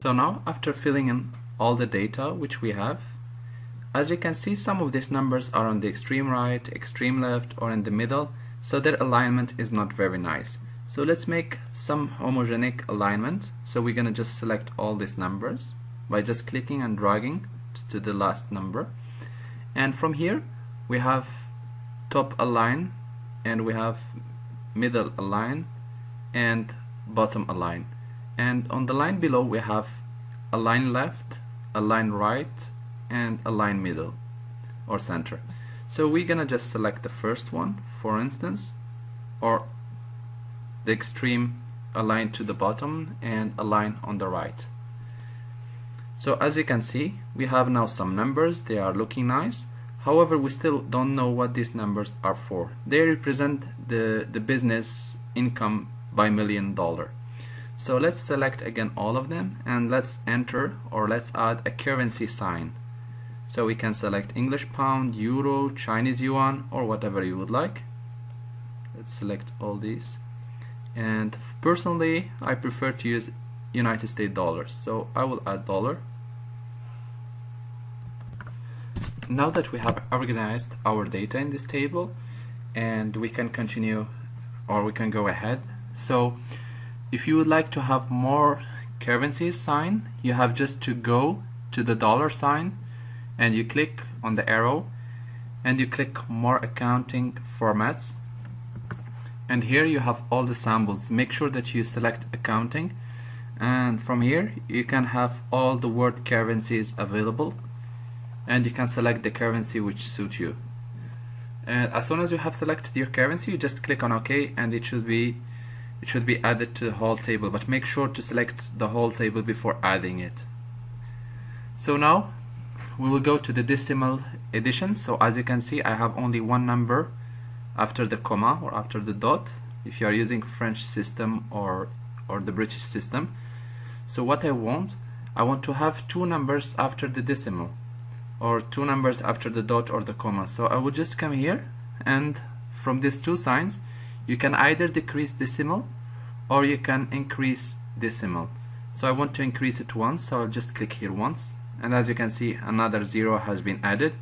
So now, after filling in all the data which we have, as you can see, some of these numbers are on the extreme right, extreme left, or in the middle, so their alignment is not very nice. So let's make some homogenic alignment. So we're gonna just select all these numbers by just clicking and dragging to the last number. And from here, we have top align, and we have middle align, and bottom align. And on the line below, we have align left, align right, and align middle or center. So we're gonna just select the first one, for instance, or the extreme align to the bottom and align on the right. So as you can see, we have now some numbers. They are looking nice. However, we still don't know what these numbers are for. They represent the business income by $1 million. So let's select again all of them, and let's enter, or let's add a currency sign. So we can select English pound, euro, Chinese yuan, or whatever you would like. Let's select all these. And personally, I prefer to use United States dollars, so I will add dollar. Now that we have organized our data in this table, and we can continue, or we can go ahead. So if you would like to have more currency sign, you have just to go to the dollar sign, and you click on the arrow, and you click more accounting formats, and here you have all the samples. Make sure that you select accounting, and from here you can have all the word currencies available, and you can select the currency which suits you. And as soon as you have selected your currency, you just click on OK, and it should be added to the whole table, but make sure to select the whole table before adding it. So now we will go to the decimal addition. So as you can see, I have only one number after the comma or after the dot, if you are using French system or the British system. So what I want to have two numbers after the decimal, or two numbers after the dot or the comma. So I would just come here, and from these two signs you can either decrease decimal or you can increase decimal. So I want to increase it once, so I'll just click here once, and as you can see, another 0 has been added.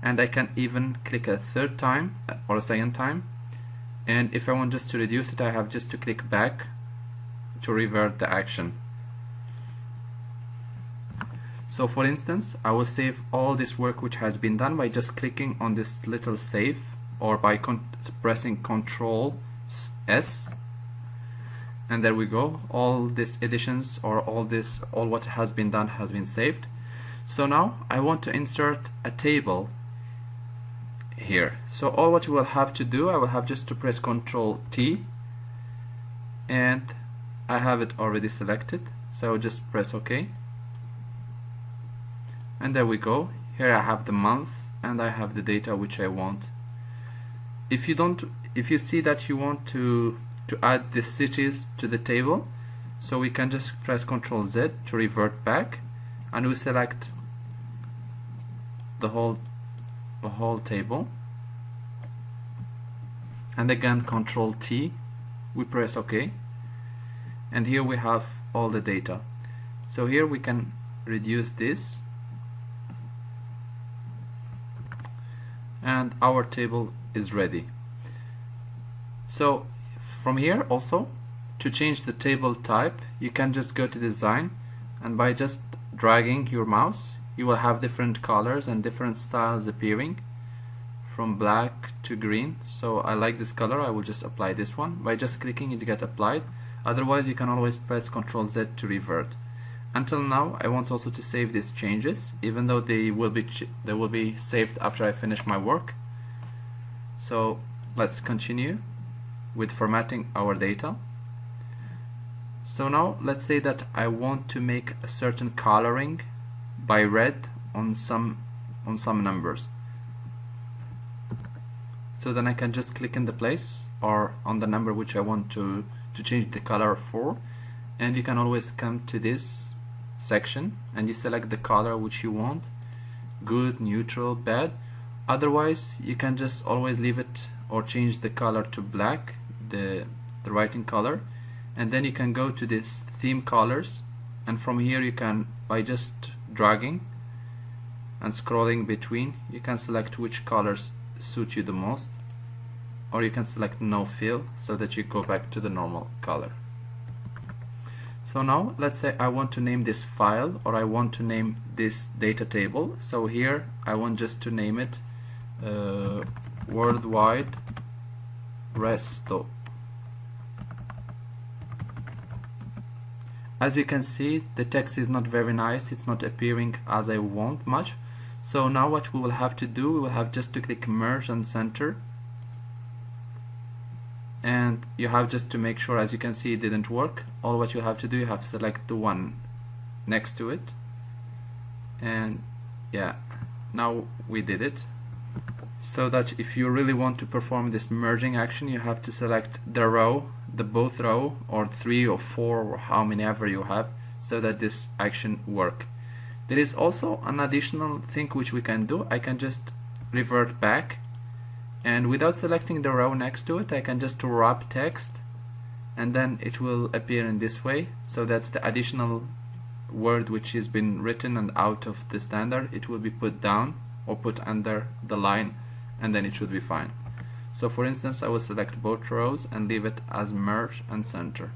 And I can even click a third time or a second time, and if I want just to reduce it, I have just to click back to revert the action. So for instance, I will save all this work which has been done by just clicking on this little save, or by pressing Ctrl S, and there we go. All these additions, or all what has been done has been saved. So now I want to insert a table here. So all what you will have to do, I will have just to press Ctrl T, and I have it already selected, so I will just press OK, and there we go. Here I have the month, and I have the data which I want. If you see that you want to add the cities to the table, so we can just press Ctrl Z to revert back, and we select the whole table, and again Ctrl T, we press OK, and here we have all the data. So here we can reduce this, and our table is ready. So from here also, to change the table type, you can just go to design, and by just dragging your mouse, you will have different colors and different styles appearing, from black to green. So I like this color, I will just apply this one. By just clicking, it get applied. Otherwise, you can always press Ctrl Z to revert. Until now, I want also to save these changes, even though they will be saved after I finish my work. So let's continue with formatting our data. So now let's say that I want to make a certain coloring by red on some numbers. So then I can just click in the place or on the number which I want to change the color for, and you can always come to this section and you select the color which you want, good, neutral, bad. Otherwise you can just always leave it or change the color to black, the writing color, and then you can go to this theme colors and from here you can, by just dragging and scrolling between, you can select which colors suit you the most, or you can select no fill so that you go back to the normal color. So now let's say I want to name this file, or I want to name this data table. So here I want just to name it worldwide resto. As you can see, the text is not very nice, it's not appearing as I want much. So now what we will have to do, we will have just to click merge and center, and you have just to make sure, as you can see, it didn't work. All what you have to do, you have to select the one next to it, and yeah, now we did it. So that if you really want to perform this merging action, you have to select the row, the both row, or 3 or 4 or how many ever you have, so that this action work. There is also an additional thing which we can do. I can just revert back, and without selecting the row next to it, I can just wrap text, and then it will appear in this way, so that the additional word which has been written and out of the standard, it will be put down or put under the line, and then it should be fine. So for instance, I will select both rows and leave it as merge and center.